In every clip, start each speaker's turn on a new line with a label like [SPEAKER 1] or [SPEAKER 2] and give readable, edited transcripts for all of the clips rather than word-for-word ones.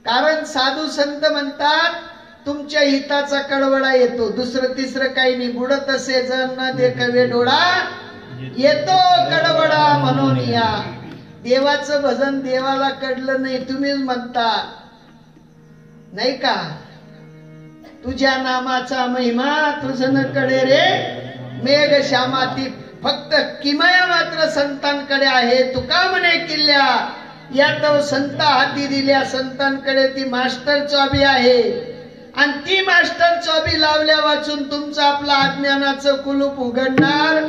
[SPEAKER 1] कारण साधू संत म्हणतात तुमच्या हिताचा कडवडा येतो, दुसरं तिसरं काही नाही. बुडत असे जण न देखवे डोळा, येतो कडवडा म्हणून या. देवाचं भजन देवाला कडलं नाही, तुम्हीच म्हणता नाही का? तुझ्या नामाचा महिमा तुझं न कडे रे मेघ श्यामाती. फक्त किमया मात्र संतांकडे आहे. तुका म्हणे किल्ल्या या तो संत हाती दिल्या. संतांकडे ती मास्टर चाबी आहे आणि ती मास्टर चाबी लावल्या वाचून तुमचं आपलं अज्ञानाचं कुलूप उघडणार.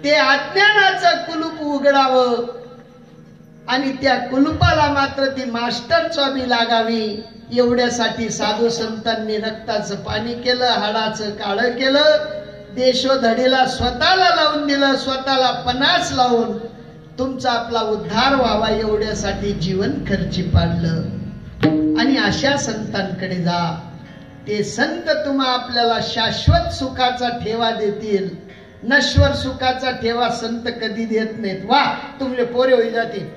[SPEAKER 1] ते अज्ञानाचं कुलूप उघडावं आणि त्या कुलुपाला मात्र ती मास्टर चाबी लागावी. एवढ्यासाठी साधू संतांनी रक्ताचं पाणी केलं, हाडाचं काळं केलं, देशोधडीला स्वतःला लावून दिलं, स्वतःला पणास लावून तुमचा आपला उद्धार व्हावा एवढ्यासाठी जीवन खर्ची पाडलं. आणि अशा संतांकडे जा. ते संत तुम्हा आपल्याला शाश्वत सुखाचा ठेवा देतील. नश्वर सुखाचा ठेवा संत कधी देत नाहीत. वा तुमले पोरे होई जाते,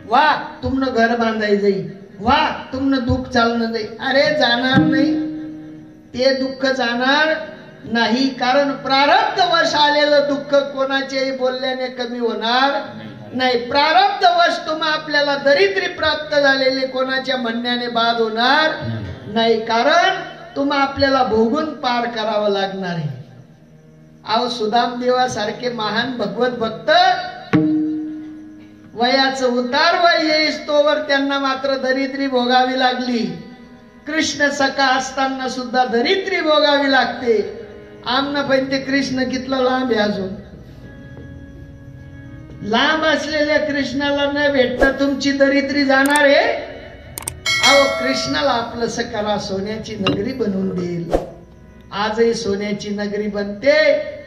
[SPEAKER 1] वा तुमनं घर बांधाय जाई, वा तुमनं दुःख चालणं जाई. अरे जाणार नाही, ते दुःख जाणार नाही. कारण प्रारब्ध वश आलेलं दुःख कोणाच्याही बोलल्याने कमी होणार नाही. प्रारब्ध वश तुम्हा आपल्याला दरिद्री प्राप्त झालेले कोणाच्या म्हणण्याने बाद होणार नाही. कारण तुम्हा आपल्याला भोगून पार करावं लागणार आहे. अहो सुदामदेवासारखे महान भगवत भक्त वयाचं उतार वय येईस तोवर त्यांना मात्र दरिद्री भोगावी लागली. कृष्ण सखा असताना सुद्धा दरिद्री भोगावी लागते. आमना पण ते कृष्ण कितला लांब आहे, अजून लांब असलेल्या कृष्णाला न भेटता तुमची दरिद्री जाणार आहे. अहो कृष्णाला आपलं सकरा सोन्याची नगरी बनवून देईल. आजही सोन्याची नगरी बनते.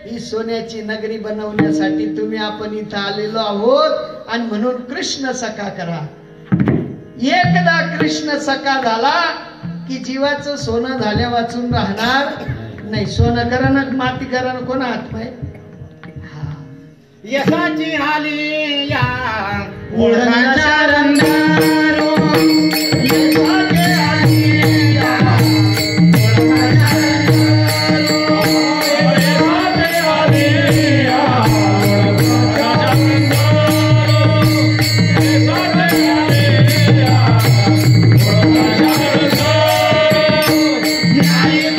[SPEAKER 1] ही सोन्याची नगरी बनवण्यासाठी तुम्ही आपण इथं आलेलो आहोत आणि म्हणून कृष्ण सखा करा. एकदा कृष्ण सखा झाला की जीवाचं सोनं झाल्या वाचून राहणार नाही. सोनं करण माती करण कोण हात पाय
[SPEAKER 2] यशाची आली या ओळखाच्या रंगारो, यशाची आली या ओळखाच्या रंगारो, यशाची आली या ओळखाच्या रंगारो, यशाची आली या ओळखाच्या रंगारो. नाही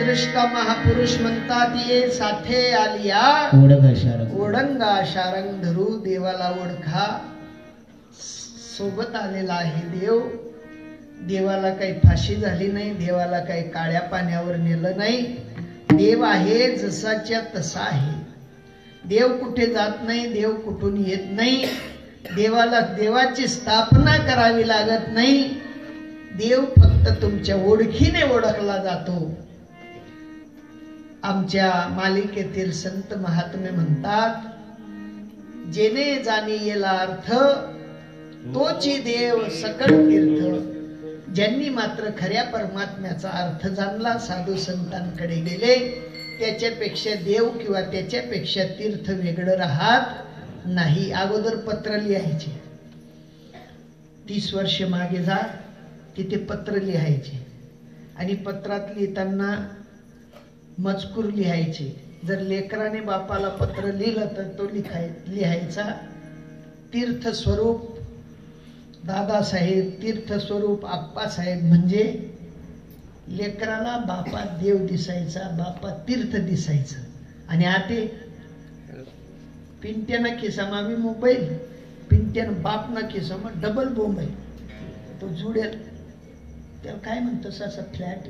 [SPEAKER 2] तरी
[SPEAKER 1] महापुरुष म्हणतात ये साथे आलिया ओढंगा शारंग धरू. देवाला ओळखा. सोबत आलेला आहे देव. देवाला काही फाशी झाली नाही, देवाला काही काळ्या पाण्यावर नेलं नाही. देव आहे जसाच्या तसा आहे. देव कुठे जात नाही, देव कुठून येत नाही. देवाला देवाची स्थापना करावी लागत नाही. देव फक्त तुमच्या ओळखीने ओळखला जातो. आमच्या मालिकेतील संत महात्मे म्हणतात जेने जाणी येला अर्थ तोची देव सकळ तीर्थ. ज्यांनी मात्र खऱ्या परमात्म्याचा अर्थ जाणला, साधू संतांकडे गेले, त्याच्यापेक्षा देव किंवा त्याच्यापेक्षा तीर्थ वेगळं राहत नाही. अगोदर पत्र लिहायचे. 30 वर्ष मागे जा, तिथे पत्र लिहायचे आणि पत्रात लिहिताना मजकूर लिहायचे. जर लेकराने बापाला पत्र लिहिलं तर तो लिहायचा तीर्थ स्वरूप दादासाहेब, तीर्थ स्वरूप आप्पासाहेब. म्हणजे लेकराला बापात देव दिसायचा, बापात तीर्थ दिसायचं. आणि आता पिंट्याना खिसा मामी मोबाईल पिंट्या पिंट्यान बाप ना खिसा मग डबल बोंब आहे तो जुडेल त्याला काय म्हणतोस असा फ्लॅट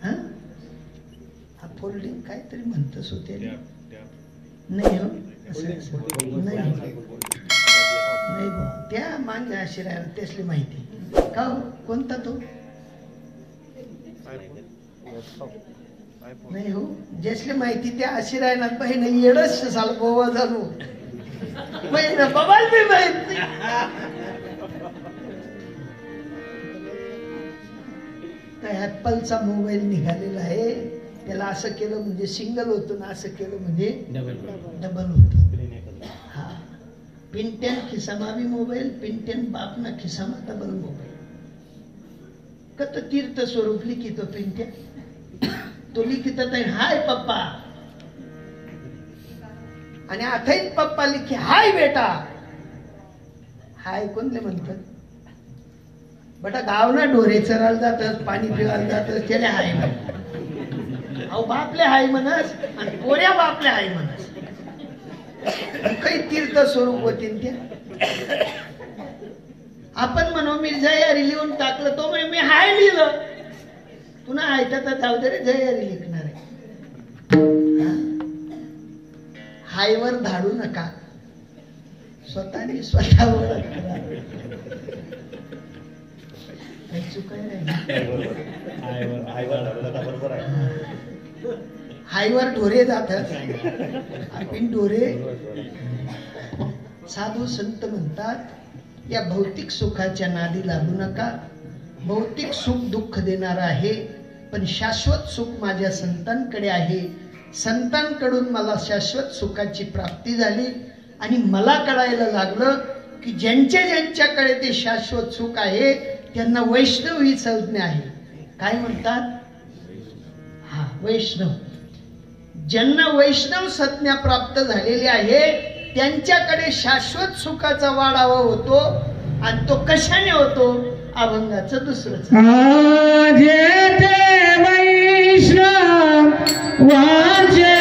[SPEAKER 1] हा फोल्डिंग काहीतरी म्हणतस होते नाही हो नाही बा त्या मागे अशी राहिला त्यासली माहिती का हो कोणता तो नाही हो ज्यासली माहिती त्या अशी राहणार बहीण येडच साल गोवा झालो बहीण बबाल बी माहिती ऍपलचा मोबाईल निघालेला आहे त्याला असं केलं म्हणजे सिंगल होतं ना असं केलं म्हणजे डबल होत हा पिंट्यान खिसामा बी मोबाईल पिंट्यान बाप ना खिसामा डबल मोबाईल कत तीर्थ स्वरूप लिखितो पिंट्या तो लिखित हाय पप्पा आणि आताही पप्पा लिखी हाय बेटा हाय कोणले म्हणतात बेटा गाव ना ढोरे चरायला जातात पाणी पिवायला जातात त्याला हाय म्हणतात अहो बापले हाय म्हणस आणि पोऱ्या बापले हाय म्हणस काही तीर्थ स्वरूप होतील त्या आपण म्हणू मी जयारी लिहून टाकलं तो म्हणे मी हाय लिहिलं पुन्हा हाय तर जाऊ दे रे जयारी लिखणार आहे हायवर धाडू नका स्वतःने स्वतः ओळख करा हायवर ढोरे जातात आपण ढोरे साधू संत म्हणतात या भौतिक सुखाच्या नादी लागू नका भौतिक सुख दुःख देणार आहे पण शाश्वत सुख माझ्या संतांकडे आहे संतांकडून मला शाश्वत सुखाची प्राप्ती झाली आणि मला कळायला लागलं की ज्यांच्याकडे ते शाश्वत सुख आहे त्यांना वैष्णव ही संज्ञा आहे काय म्हणतात हा वैष्णव ज्यांना वैष्णव संज्ञा प्राप्त झालेली आहे त्यांच्याकडे शाश्वत सुखाचा वाढावा होतो आणि तो कशाने होतो अभंगाचं दुसरंच वैष्णव वाजे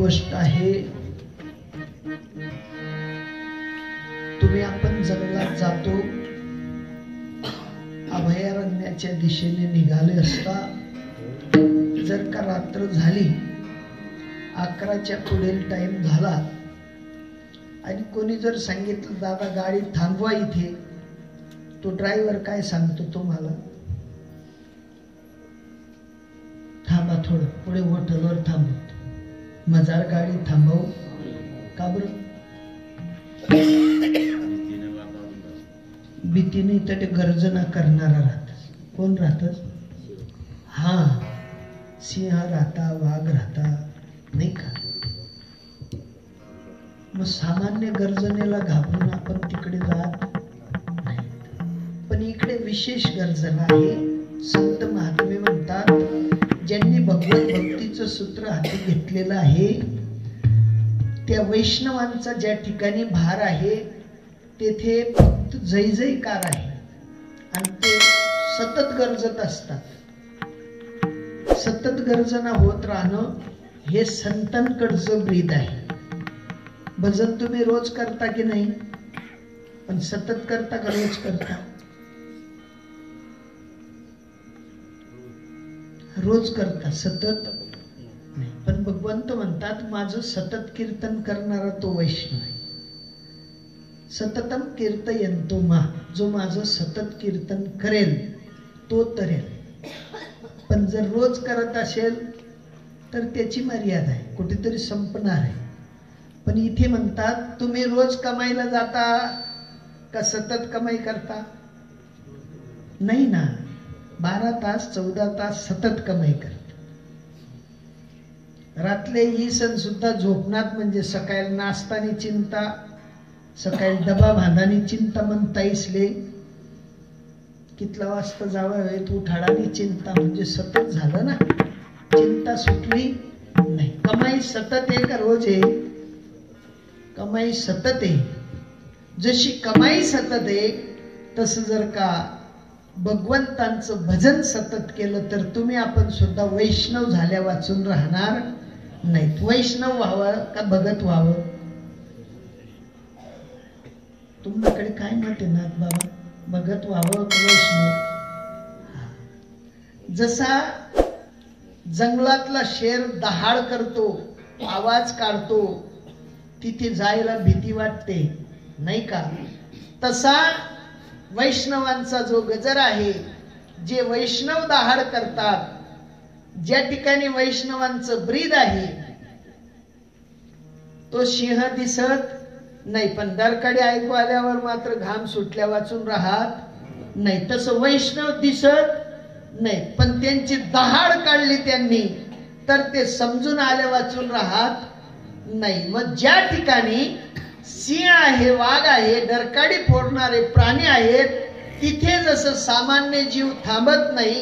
[SPEAKER 1] गोष्ट आहे, तुम्ही आपण जंगलात जातो, अभयारण्याच्या दिशेने निघाले असता जर का रात्र झाली, 11च्या पुढील टाइम झाला आणि कोणी जर सांगितलं दादा गाडी थांबवा इथे, तो ड्रायव्हर काय सांगतो तुम्हाला? थांबा थोडं पुढे हॉटेलवर थांबवतो. मजार गाडी थांबवू का बरं? भीतीने तर ते गर्जना करणारा राहत. कोण राहत? हा, सिंह राहता, वाघ राहता, नाही का? मग सामान्य गर्जनेला घाबरून आपण तिकडे जात नाही. पण इकडे विशेष गर्जना आहे. संत महात्मे म्हणतात, ज्यांनी भगवत भक्तीचं सूत्र हाती घेतलेलं आहे, त्या वैष्णवांचा ज्या ठिकाणी भार आहे तेथे फक्त जय जयकार आहे आणि ते सतत गरजत असतात. सतत गर्जना होत राहणं हे संतांकडचं ब्रीद आहे. भजन तुम्ही रोज करता की नाही? पण सतत करता का रोज करता? रोज करता, सतत नाही. पण भगवंत म्हणतात, माझं सतत कीर्तन करणारा तो वैष्णव आहे. सततम कीर्तयंतो मा, जो माझं सतत कीर्तन करेल तो तरेल. पण जर रोज करत असेल तर त्याची मर्यादा आहे, कुठेतरी संपणार आहे. पण इथे म्हणतात, तुम्ही रोज कमाईला जाता का सतत कमाई करता? नाही ना, 12 तास 14 तास सतत कमाई करता. रातले ही सण सुद्धा झोपणार, म्हणजे सकाळी नाश्तानी चिंता, सकाळी डबा बांधानी चिंता म्हणता इसले कितला वाजता जावा वेळेत उठाडानी चिंता, म्हणजे सतत झालं ना, चिंता सुटली नाही. कमाई सतत आहे का रोज आहे? कमाई सतत आहे. जशी कमाई सतत आहे तसं जर का भगवंतांचं भजन सतत केलं तर तुम्ही आपण सुद्धा वैष्णव झाल्या वाचून राहणार नाहीत. वैष्णव व्हावं का भगत व्हावं? तुमच्याकडे काय मत आहे नाथ बाबा? भगत व्हावं का वैष्णव? जसा जंगलातला शेर दहाड करतो, आवाज काढतो, तिथे जायला भीती वाटते, नाही का? तसा वैष्णवांचा जो गजर आहे, जे वैष्णव दहाड करतात, ज्या ठिकाणी वैष्णवांचं ब्रीद आहे, तो सिंह दिसत नाही, पण दरकडे ऐकू आल्यावर मात्र घाम सुटल्या वाचून राहत नाही. तसं वैष्णव दिसत नाही, पण त्यांची दहाड काढली त्यांनी तर ते समजून आल्या वाचून राहत नाही. मग ज्या ठिकाणी सिंह आहे, वाघ आहे, डरकाडी फोडणारे प्राणी आहेत, तिथे जसं सामान्य जीव थांबत नाही,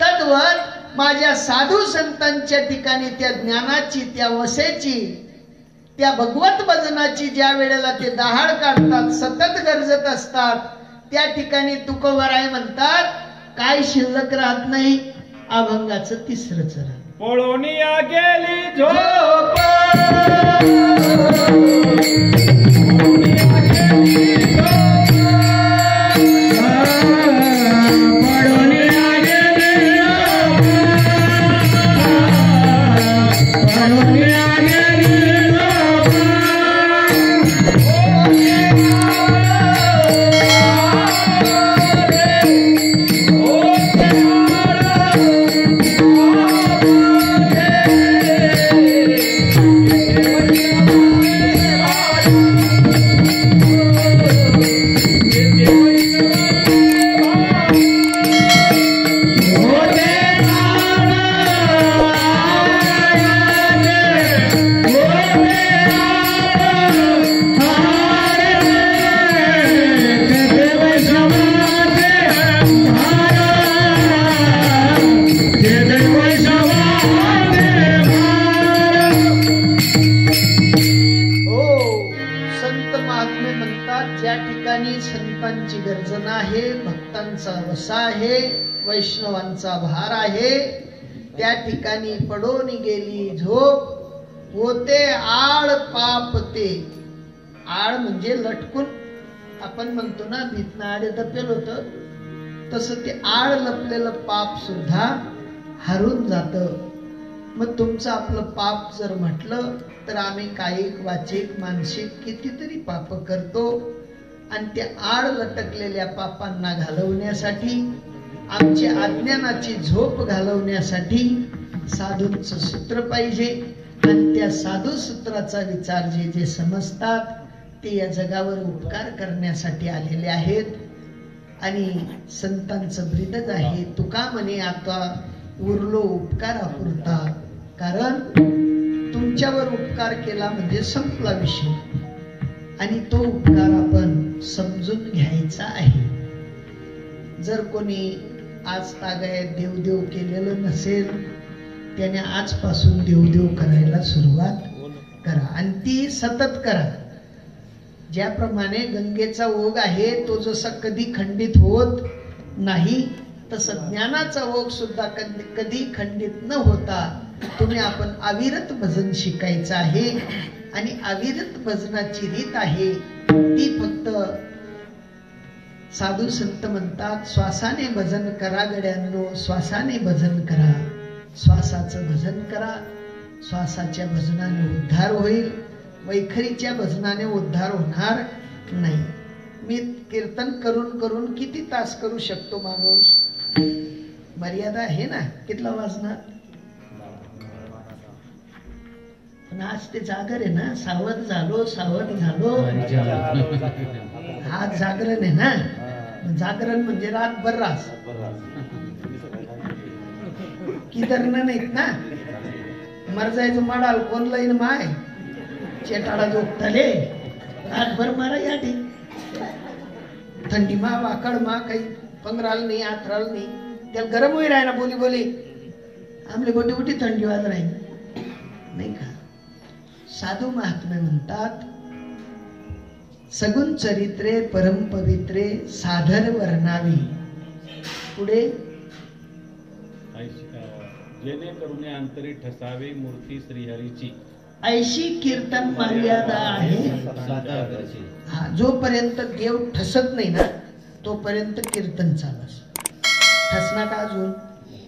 [SPEAKER 1] तद्वत माझ्या साधू संतांच्या ठिकाणी त्या ज्ञानाची, त्या वसेची, त्या भगवत भजनाची ज्या वेळेला ते दहाड काढतात, सतत गरजत असतात, त्या ठिकाणी तुकोबराय म्हणतात, काय शिल्लक राहत नाही, अभंगाचं तिसरं चरण.
[SPEAKER 2] पळोनिया गेली झोप,
[SPEAKER 1] वैष्णवांचा भार आहे, त्या ठिकाणी पडून गेली झोप, होते आळ पाप ते. आळ म्हणजे लटकून, आपण म्हणतो ना भीतन आडे दपेल होत, तसं ते आळ लपलेलं पाप सुद्धा हरून जात. मग तुमचं आपलं पाप जर म्हटलं तर आम्ही कायिक वाचिक मानसिक कितीतरी पाप करतो, आणि त्या आड लटकलेल्या पापांना घालवण्यासाठी, आमची अज्ञानाची झोप घालवण्यासाठी साधूंचं सूत्र पाहिजे. आणि त्या साधू सूत्राचा विचार जे जे समजतात ते या जगावर उपकार करण्यासाठी आलेले आहेत. आणि संतांचं ब्रीदच आहे, तुका म्हणे आता उरलो उपकारापुरता. कारण तुमच्यावर उपकार केला म्हणजे संपला विषय, आणि तो उपकार आपण समजून घ्यायचा आहे. जर कोणी आज तागायत देवदेव केलेलं नसेल, त्याने आजपासून देवदेव करायला सुरुवात करा, आणि ती सतत करा. ज्याप्रमाणे गंगेचा ओघ आहे तो जसा कधी खंडित होत नाही, तसं ज्ञानाचा ओघ सुद्धा कधी खंडित न होता तुम्ही आपण अविरत भजन शिकायचं आहे. आणि अविरत भजनाची रीत आहे ती फक्त साधू संत म्हणतात, श्वासाने भजन करा गड्यांनो, श्वासाने भजन करा. श्वासाचं भजन करा, श्वासाच्या भजनाने उद्धार होईल, वैखरीच्या भजनाने उद्धार होणार नाही. मी कीर्तन करून करून किती तास करू शकतो माणूस? मर्यादा आहे ना. कितला वाजणार? पण आज ते जागर आहे ना, सावध झालो सावध झालो. आज जागरण आहे ना, जागरण म्हणजे रातभर रास किधरन नाहीत ना. मर जायचं माडाल कोण लईन माय चेटाळा झोपताले रातभर मारा याठी. थंडी मा वाकड मा काही पंगराल नाही आथराल नाही, त्याला गरम होई राय ना. बोली बोली आमले गोटी गोटी थंडी वाज राही नाही का. साधू महात्मे म्हणतात, सगुण चरित्रे परम पवित्रे साधर वर्णावी. पुढे
[SPEAKER 2] जेणेकरून अंतरी ठसावे मूर्ती श्रीहरीची.
[SPEAKER 1] ऐशी कीर्तन मर्यादा आहे. हा, जोपर्यंत देव ठसत नाही ना तोपर्यंत कीर्तन चालस. ठसना का अजून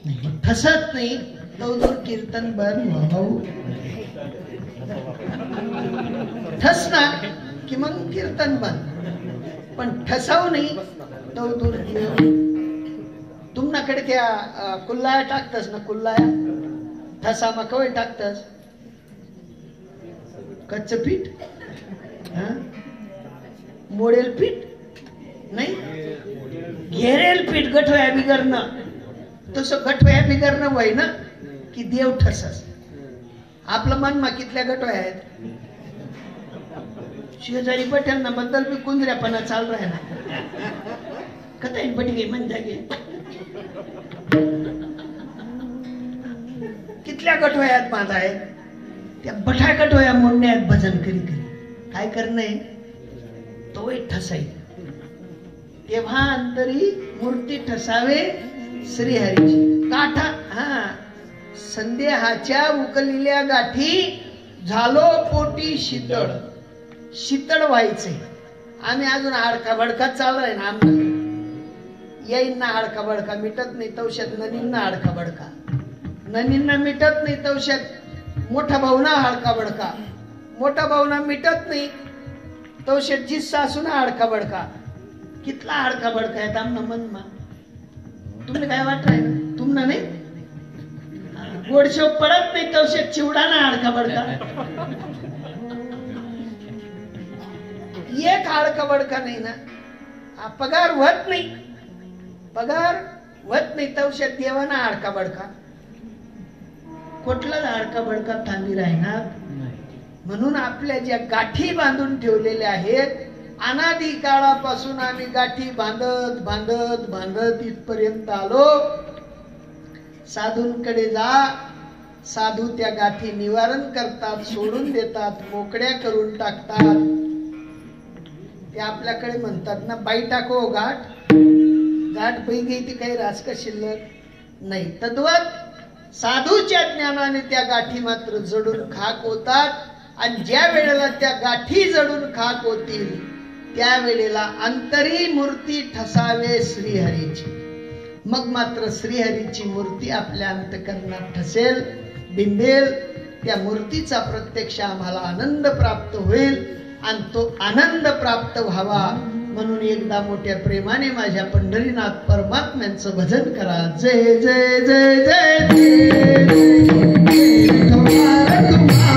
[SPEAKER 1] नाही, ठसत नाही तो दूर कीर्तन बंद भाऊ. ठसना कि मग कीर्तन बंद, पण ठसाव नाही तो दूर. तुमनाकडे त्या कुल्लाया टाकतस ना, कुल्लाया ठसा मग कवय टाकतस? कच्च पीठ, मोडेल पीठ नाही, घेरेल पीठ. गठवया बिगरणं तसं गठवया बिगरणं वय ना की देव ठसस. आपलं मन मा कितल्या गठवया आहेत? शेजारी पटेल बद्दल बी कुंजऱ्यापणा चाल राह ना. कथा पटी गे मन जागे कितल्या गठवयात बांधा आहेत? त्या बठा गठवया मोडण्यात भजन करी करी काय करणे तो ठसाई. तेव्हा अंतरी मूर्ती ठसावे श्रीहरीची. काठा हा संदेहाच्या उकलेल्या गाठी झालो पोटी शीतळ. शीतळ व्हायचे. आम्ही अजून हाडका भडका चाललाय ना. आम्हाला येईन ना हाडका भडका मिटत नाही तवशात ननींना हाडका भडका, ननींना मिटत नाही तवशात मोठा भाऊना हाडका भडका, मोठा भाऊना मिटत नाही तवशात जी सासूना हाडका भडका. कितला हाडका भडका आहेत आमना मनमा. तुम्ही काय वाटत आहे ना? तुमना नाही गोडशेव पडत नाही तवशात चिवडाना हाडका भडका. एक हाडका भडका नाही ना. पगार होत नाही, पगार होत नाही तवशात देवाना हाडका भडका. कुठला हाडका भडका थांबी राहणार. म्हणून आपल्या ज्या गाठी बांधून ठेवलेल्या आहेत, अनादी काळापासून आम्ही गाठी बांधत बांधत बांधत इथपर्यंत आलो. साधूंकडे जा, साधू त्या गाठी निवारण करतात, सोडून देतात, मोकड्या करून टाकतात. ते आपल्याकडे म्हणतात ना, बाई टाको गाठ. गाठ बाई गई ती काही राजका शिल्लक नाही. तद्वत साधूच्या ज्ञानाने त्या गाठी मात्र जडून खाक होतात. आणि ज्या वेळेला त्या गाठी जडून खाक होतील त्यावेळेला अंतरी मूर्ती ठसावे श्रीहरीची. मग मात्र श्रीहरीची मूर्ती आपल्या अंतकरणात ठसेल, बिंबेल. त्या मूर्तीचा प्रत्यक्ष आम्हाला आनंद प्राप्त होईल. आणि तो आनंद प्राप्त व्हावा म्हणून एकदा मोठ्या प्रेमाने माझ्या पंढरीनाथ परमात्म्यांचं भजन करा. जय जय जय जय जय तुम्हारा तुम्हारा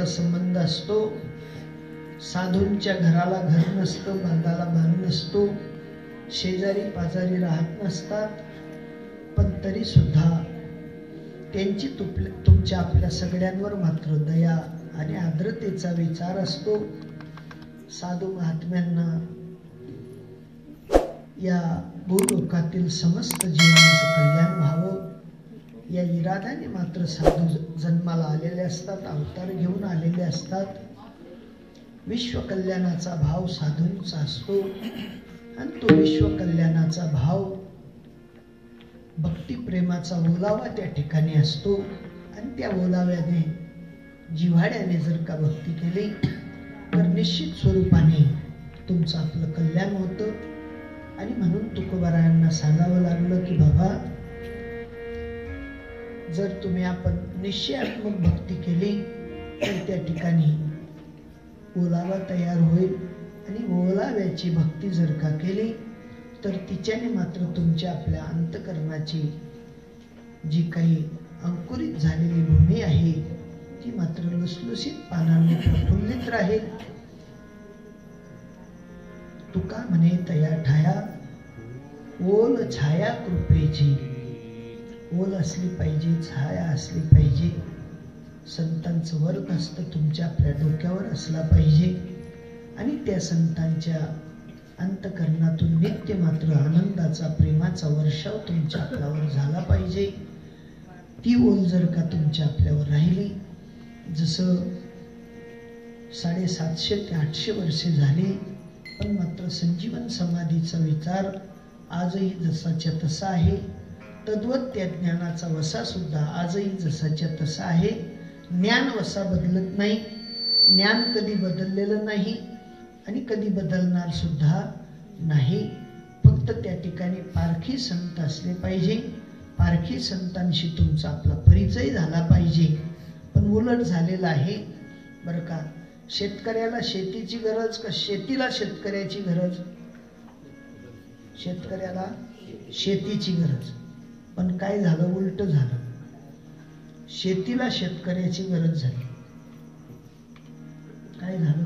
[SPEAKER 1] संबंध असतो. साधूंच्या घराला घर नसतं, बांधाला बांध नसतो, शेजारी पाजारी राहत नसतात, पण तरी सुद्धा त्यांची तुमच्या आपल्या सगळ्यांवर मात्र दया आणि आर्द्रतेचा विचार असतो. साधू महात्म्यांना या भूलोकातील समस्त जीवांचं कल्याण व्हावं या इराद्याने मात्र साधू जन्माला आलेले असतात, अवतार घेऊन आलेले असतात. विश्व कल्याणाचा भाव साधूंचा असतो आणि तो विश्व कल्याणाचा भाव भक्ती प्रेमाचा ओलावा त्या ठिकाणी असतो. आणि त्या ओलाव्याने जिव्हाळ्याने जर का भक्ती केली तर निश्चित स्वरूपाने तुमचं आपलं कल्याण होतं. आणि म्हणून तुकोबारायांना सांगावं लागलं की बाबा, जर तुम्ही आपण निश्चयात्मक भक्ती केली तर त्या ठिकाणी ओलावा तयार होईल. आणि ओलाव्याची भक्ती जर का केली तर तिच्याने मात्र तुमच्या आपल्या अंतकरणाची जी काही अंकुरित झालेली भूमी आहे ती मात्र लुसलुसीत पानांनी प्रफुल्लित राहील. तुका म्हणे तया ठाया ओल छाया कृपेची. ओल असली पाहिजे, छाया असली पाहिजे. संतांचं वरदहस्त तुमच्या आपल्या डोक्यावर असला पाहिजे आणि त्या संतांच्या अंतकरणातून नित्य मात्र आनंदाचा प्रेमाचा वर्षाव तुमच्या आपल्यावर झाला पाहिजे. ती ओल जर का तुमच्या आपल्यावर राहिली, जसं 750 ते 800 वर्षे झाली, पण मात्र संजीवन समाधीचा विचार आजही जसाच्या तसा आहे. तद्वत त्या ज्ञानाचा वसा सुद्धा आजही जसाच्या तसा आहे. ज्ञान वसा बदलत नाही, ज्ञान कधी बदललेलं नाही आणि कधी बदलणार सुद्धा नाही. फक्त त्या ठिकाणी पारखी संत असले पाहिजे, पारखी संतांशी तुमचा आपला परिचय झाला पाहिजे. पण उलट झालेला आहे बरं का. शेतकऱ्याला शेतीची गरज का शेतीला शेतकऱ्याची गरज? शेतकऱ्याला शेतीची गरज, पण काय झालं? उलट झालं. शेतीला शेतकऱ्याची गरज झाली. काय झालं?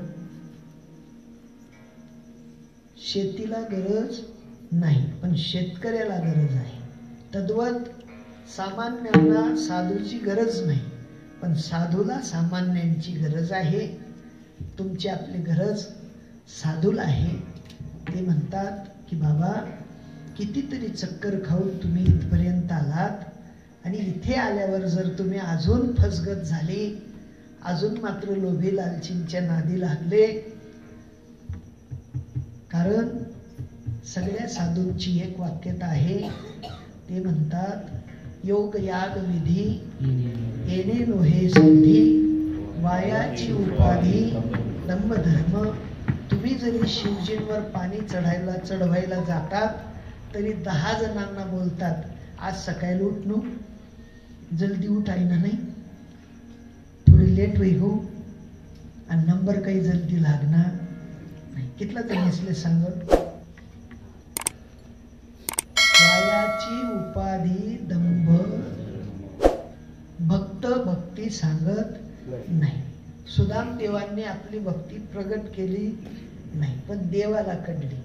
[SPEAKER 1] शेतीला गरज नाही, पण शेतकऱ्याला गरज आहे. तद्वत सामान्यांना साधूची गरज नाही, पण साधूला सामान्यांची गरज आहे. तुमची आपली गरज साधूला आहे. ते म्हणतात की बाबा, कितीतरी चक्कर खाऊन तुम्ही इथपर्यंत आलात आणि इथे आल्यावर जर तुम्ही अजून फसगत झाली, अजून मात्र लोभी लालचींच्या नादी लागले, कारण सगळ्या साधूंची एक वाक्यता आहे. ते म्हणतात, योग याग विधी येणे नोहे सिद्धी, वायाची उपाधी दंभ धर्म. तुम्ही जरी शिवजींवर पाणी चढवायला जातात तरी 10 जणांना बोलतात, आज सकाळी उठनो, जल्दी उठायना नाही, थोडी लेट होई हो, आणि नंबर काही जल्दी लागणार नाही. कितला तर दिसले सांगत. वायाची उपाधी दंभ, भक्त भक्ती सांगत नाही. सुदाम देवांनी आपली भक्ती प्रगट केली नाही, पण देवाला कडली.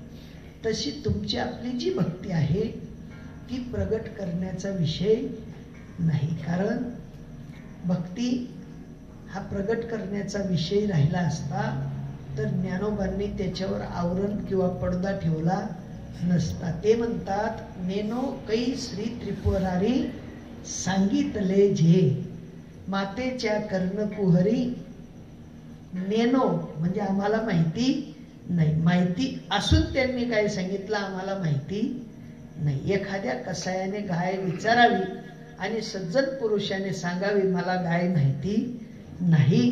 [SPEAKER 1] तशी तुमची आपली जी भक्ती आहे ती प्रगट करण्याचा विषय नाही. कारण भक्ती हा प्रगट करण्याचा विषय राहिला असता तर ज्ञानोबांनी त्याच्यावर आवरण किंवा पडदा ठेवला नसता. ते म्हणतात, नेनो कै श्री त्रिपुरारी सांगितले जे, मातेच्या कर्णकुहरी. नेनो म्हणजे आम्हाला माहिती नाही, माहिती असून त्यांनी काय सांगितलं आम्हाला माहिती नाही. एखाद्या कसायाने गाय विचारावी आणि सज्जन पुरुषाने सांगावी मला गाय माहिती नाही.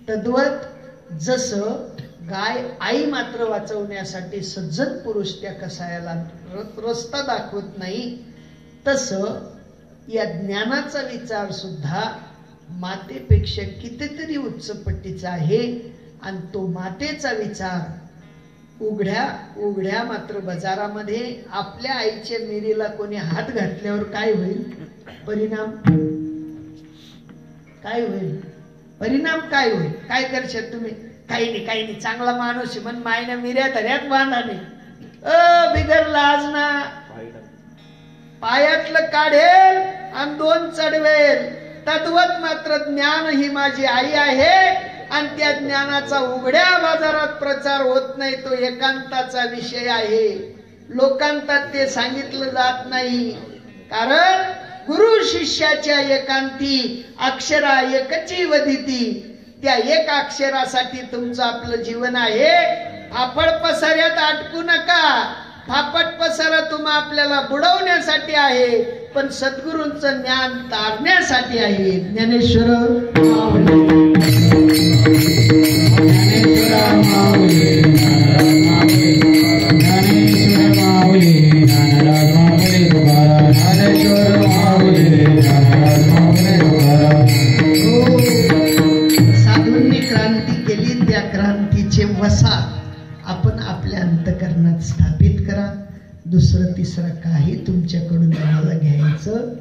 [SPEAKER 1] तद्वत जसं गाय आई मात्र वाचवण्यासाठी सज्जन पुरुष त्या कसायाला रस्ता दाखवत नाही, तसं या ज्ञानाचा विचार सुद्धा मातेपेक्षा कितीतरी उच्च पट्टीचा आहे. आणि तो मातेचा विचार उघड्या मात्र बाजारामध्ये आपल्या आईच्या मिरीला कोणी हात घातल्यावर काय होईल? परिणाम काय होईल? परिणाम काय होईल? काय करशात तुम्ही? काही नाही, चांगला माणूस आहे म्हणून मायने मिऱ्या धऱ्यात बांधाने बिगर लाज ना पायातलं काढेल आणि 2 चढवेल. तद्वत मात्र ज्ञान ही माझी आई आहे आणि त्या ज्ञानाचा उघड्या बाजारात प्रचार होत नाही. तो एकांताचा विषय आहे. लोकांतात ते सांगितलं जात नाही. कारण गुरु शिष्याच्या एकांती अक्षरा एकची वदिती. त्या एक अक्षरासाठी तुमचं आपलं जीवन आहे. फापड पसाऱ्यात अटकू नका. फापट पसारा तुम्हा आपल्याला बुडवण्यासाठी आहे, पण सद्गुरूंचं ज्ञान तारण्यासाठी आहे. ज्ञानेश्वर साधूंनी क्रांती केली. त्या क्रांतीचे वसा आपण आपल्या अंतकरणात स्थापित करा. दुसरं तिसरं काही तुमच्याकडून आम्हाला घ्यायचं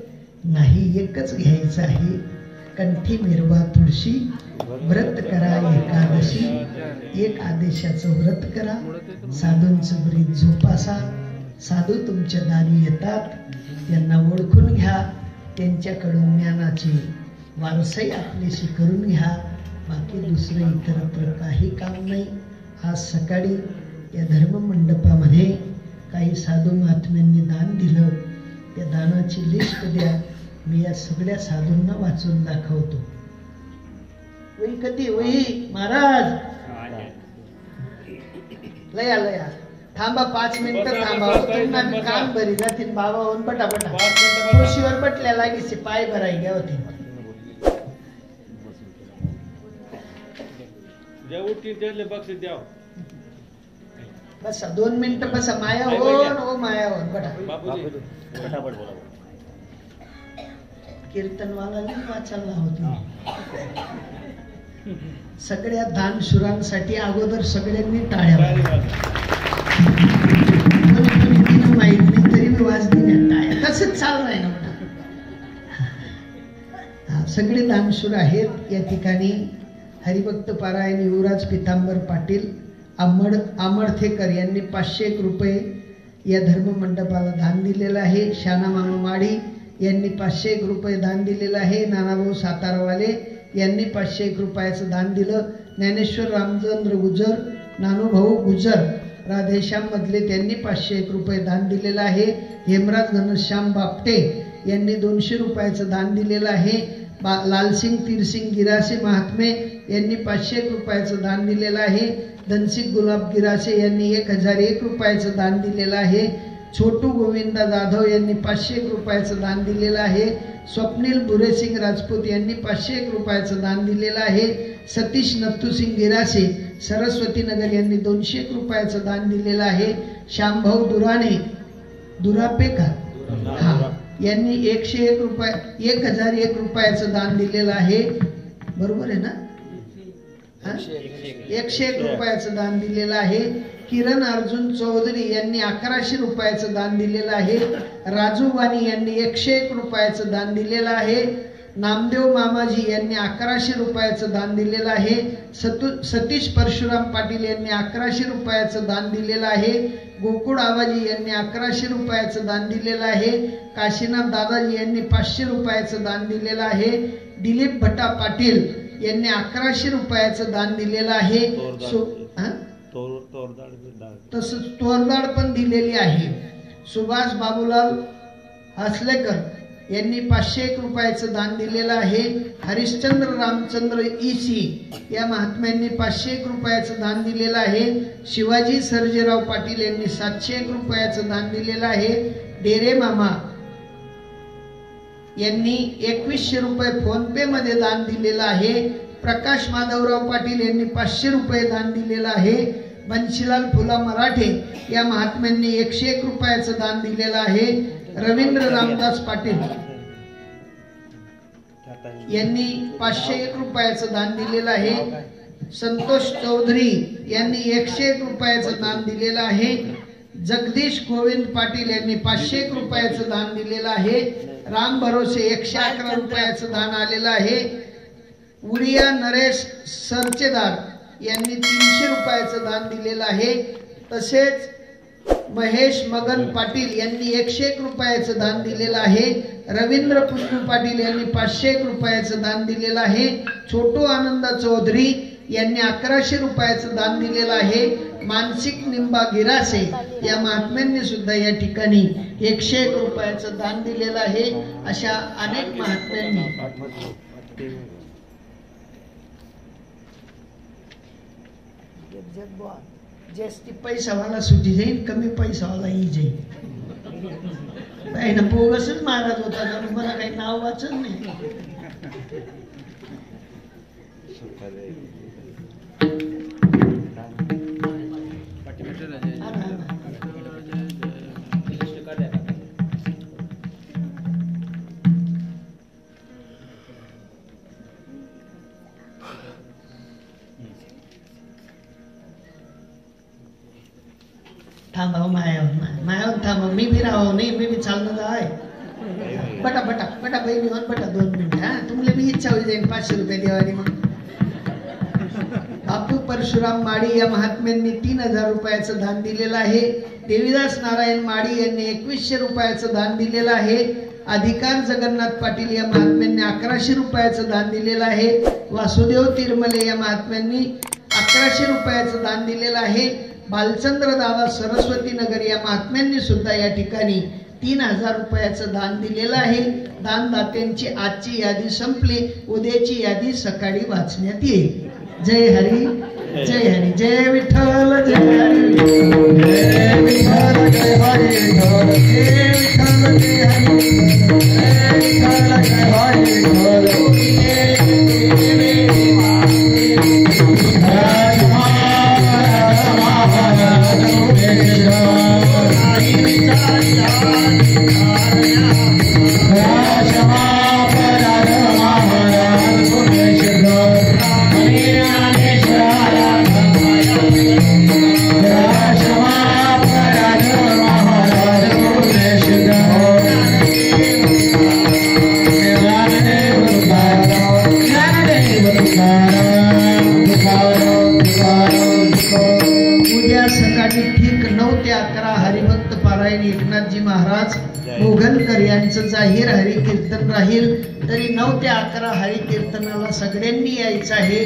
[SPEAKER 1] नाही. एकच घ्यायचं आहे, कंठी मिरवा तुळशी, व्रत करा एकादशी. एक आदेशाचं व्रत करा. साधूंचं ब्रीद जोपासा. साधू तुमच्या दारी येतात, त्यांना ओळखून घ्या. त्यांच्याकडून ज्ञानाची वारसाही आपल्याशी करून घ्या, बाकी दुसरं इतरत्र काही काम नाही. आज सकाळी या धर्ममंडपामध्ये काही साधू महात्म्यांनी दान दिलं, त्या दानाची लिस्ट द्या, मी या सगळ्या साधूंना वाचून दाखवतो. वही कधी वही महाराज लया लया थांबा 5 मिनिटं थांबा, तुम्हाला मी काम भरी जातील बाबा होऊन पटापटा खुशीवर बटल्या लागीचे पाय भराई घ्या होती.
[SPEAKER 2] बक्षीस द्या.
[SPEAKER 1] बसा 2 मिनिटं बसा. माया हो माया हो बटा
[SPEAKER 2] फटाफट बोला.
[SPEAKER 1] कीर्तनवाला वाचायला होतो. सगळ्या दानशुरांसाठी अगोदर सगळ्यांनी टाळ्या माहित नाही तरी मी वाजली टाळ्या. तसंच चालू आहे ना म्हणा. सगळे दानशूर आहेत या ठिकाणी. हरिभक्त पारायण युवराज पितांबर पाटील आमडथेकर यांनी 501 रुपये या धर्ममंडपाला दान दिलेलं आहे. शाना मामा माडी यांनी 501 रुपये दान दिलेलं आहे. नानाभाऊ सातारवाले यांनी 501 रुपयाचं दान दिलं. ज्ञानेश्वर रामचंद्र गुजर, नानूभाऊ गुजर राधेश्याम मधले त्यांनी 501 रुपये दान दिलेलं आहे. हेमराज घनश्याम बापटे यांनी 200 रुपयाचं दान दिलेलं आहे. लालसिंग तीरसिंग गिरासे महात्मे यांनी 501 रुपयाचं दान दिलेलं आहे. धनसिंग गुलाब गिरासे यांनी 1001 रुपयाचं दान दिलेलं आहे. छोटू गोविंदा जाधव यांनी 501 रुपयाचं दान दिलेलं आहे. स्वप्नील बुरेसिंग राजपूत यांनी 501 रुपयाचं दान दिलेलं आहे. सतीश नत्तूसिंग गिरासे सरस्वती नगर यांनी 201 रुपयाचं दान दिलेलं आहे. श्यामभाऊ दुरापेकर यांनी 1001 रुपयाचं दान दिलेलं आहे. बरोबर आहे ना? 101 रुपयाचं दान दिलेलं आहे. किरण अर्जुन चौधरी यांनी 1100 रुपयाचं दान दिलेलं आहे. राजू वाणी यांनी 101 रुपयाचं दान दिलेलं आहे. नामदेव मामाजी यांनी 1100 रुपयाचं दान दिलेलं आहे. सतीश परशुराम पाटील यांनी 1100 रुपयाचं दान दिलेलं आहे. गोकुळ आवाजी यांनी 1100 रुपयाचं दान दिलेलं आहे. काशीनाथ दादाजी यांनी 500 रुपयाचं दान दिलेलं आहे. दिलीप भट्टा पाटील यांनी 1100 रुपयाचं दान दिलेलं आहे. तसंच तोरदाड पण दिलेली आहे. सुभाष बाबूलाल हसलेकर यांनी 501 रुपयाचं दान दिलेलं आहे. हरिश्चंद्र रामचंद्र ईसी या महात्म्यांनी 501 रुपयाचं दान दिलेलं आहे. शिवाजी सर्जेराव पाटील यांनी 701 रुपयाचं दान दिलेलं आहे. डेरे मामा यांनी 2100 रुपये फोन पे मध्ये दान दिलेलं आहे. प्रकाश माधवराव पाटील यांनी 500 रुपये दान दिलेलं आहे. बन्शीलाल फुला मराठे या महात्म्यांनी 101 रुपयाचं दान दिलेलं आहे. रवींद्र रामदास पाटील यांनी 501 रुपयाचं दान दिलेलं आहे. संतोष चौधरी यांनी 101 रुपयाचं दान दिलेलं आहे. जगदीश गोविंद पाटील यांनी 501 रुपयाचं दान दिलेलं आहे. राम भरोसे 111 रुपयाचं दान आलेलं आहे. उडिया नरेश सरचेदार यांनी 300 रुपयाचं दान दिलेलं आहे. तसेच महेश मगन पाटील यांनी 101 रुपयाचं दान दिलेलं आहे. रवींद्र पुष्पू पाटील यांनी 501 रुपयाचं दान दिलेलं आहे. छोटू आनंद चौधरी यांनी 1100 रुपयाचं दान दिलेलं आहे. मानसिक निंबा गिरासे या महात्म्यांनी सुद्धा या ठिकाणी 101 रुपयाचं दान दिलेलं आहे. अशा अनेक महात्म्यांनी जास्ती पैसावाला सुटी जाईल, कमी पैसावाला ही जाईल. ना बोगसच महाराज होता, मला काही नाव वाचत नाही. थांबा मायावर थांबा. मी भी राहो नाही, मी भी चालणार आहे. बटा बटा बटा बहिणी बटा 2 मिनिट. तुमले मी इच्छा होईल जाईल 500 रुपये देवानी. मग बापू परशुराम माडी या महात्म्यांनी 3000 रुपयाचं दान दिलेलं आहे. देवीदास नारायण माडी यांनी 2100 रुपयाचं दान दिलेलं आहे. अधिकार जगन्नाथ पाटील या महात्म्यांनी 1100 रुपयाचं दान दिलेलं आहे. वासुदेव तिरमले या महात्म्यांनी 1100 रुपयाचं दान दिलेलं आहे. बालचंद्र दादा सरस्वती नगर या महात्म्यांनी सुद्धा या ठिकाणी 3000 रुपयाचं दान दिलेलं आहे. दानदात्यांची आजची यादी संपली. उद्याची यादी सकाळी वाचण्यात येईल. जय हरी जय हरी. जय विठ्ठल जय हरी. जय विठ्ठल जय हरी. जय विठ्ठल जय हरी. जय विठ्ठल जय हरी. उद्या सकाळी ठीक 9 ते 11 हरिभक्त पारायण एकनाथजी महाराज मोघनकर यांचं जाहीर हरी कीर्तन राहील. तरी 9 ते 11 हरी कीर्तनाला सगळ्यांनी यायचं आहे.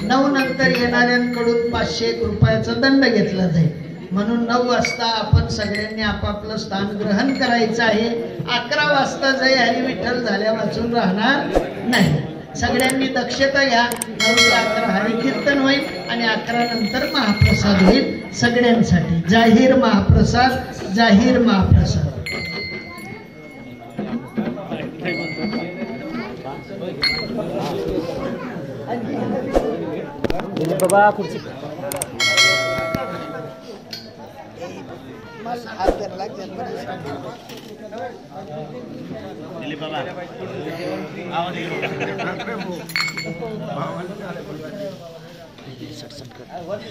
[SPEAKER 1] 9 नंतर येणाऱ्यांकडून 501 रुपयाचा दंड घेतला जाईल. म्हणून 9 वाजता आपण सगळ्यांनी आपापलं स्थान ग्रहण करायचं आहे. 11 वाजता जय हरी विठ्ठल झाल्या वाचून राहणार नाही. सगळ्यांनी दक्षता घ्या. 9 ते 11 हरी कीर्तन होईल आणि 11 नंतर महाप्रसाद होईल सगळ्यांसाठी. जाहीर महाप्रसाद, जाहीर महाप्रसाद.
[SPEAKER 2] बाबा खुर्ची बाबा आवाज